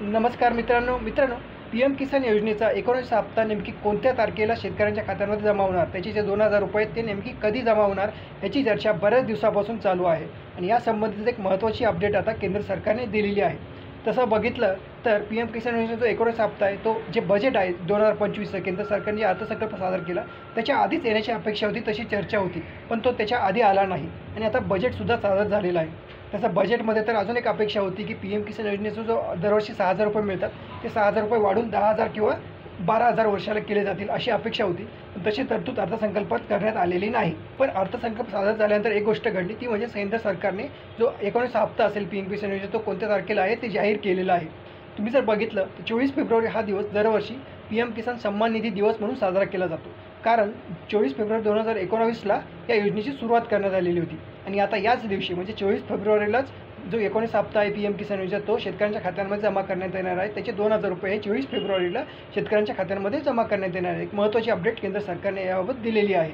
नमस्कार मित्रांनो, PM किसान योजनेचा 19 हप्ता नेमकी कोणत्या तारखेला शेतकऱ्यांच्या खात्यांमध्ये जमा होणार, त्याचे जे 2,000 रुपये ते नेमकी कधी जमा होणार याची चर्चा बऱ्याच दिवसापासून चालू आहे. आणि या संबंधित एक महत्त्वाची अपडेट आता केंद्र सरकारने दिलेली आहे. तसं बघितलं तर PM किसान योजनेचा जो 19 हप्ता आहे, तो जे बजेट आहे 2025चं केंद्र सरकारने जे अर्थसंकल्प सादर केला त्याच्या आधीच येण्याची अपेक्षा होती, तशी चर्चा होती, पण तो त्याच्या आधी आला नाही. आणि आता बजेटसुद्धा सादर झालेला आहे. तसं बजेटमध्ये तर अजून एक अपेक्षा होती की PM किसान योजनेचा जो दरवर्षी 6,000 रुपये मिळतात, ते 6,000 रुपये वाढून 10,000 किंवा 12,000 वर्षाला केले जातील अशी अपेक्षा होती. पण तशी तरतूद अर्थसंकल्पात करण्यात आलेली नाही. पण अर्थसंकल्प सादर झाल्यानंतर एक गोष्ट घडली, ती म्हणजे केंद्र सरकारने जो 19 हप्ता असेल PM किसान योजनेचा, तो कोणत्या तारखेला आहे ते जाहीर केलेलं आहे. तुम्ही जर बघितलं तर 24 फेब्रुवारी हा दिवस दरवर्षी PM किसान सन्मान निधी दिवस म्हणून साजरा केला जातो. कारण 24 फेब्रुवारी 2019ला या योजनेची सुरुवात करण्यात आलेली होती. आणि आता याच दिवशी म्हणजे 24 फेब्रुवारीलाच जो 19 हप्ता आहे PM किसान योजनेचा, तो शेतकऱ्यांच्या खात्यांमध्ये जमा करण्यात येणार आहे. त्याचे 2,000 रुपये हे 24 फेब्रुवारीला शेतकऱ्यांच्या खात्यांमध्ये जमा करण्यात येणार आहे. एक महत्त्वाची अपडेट केंद्र सरकारने याबाबत दिलेली आहे.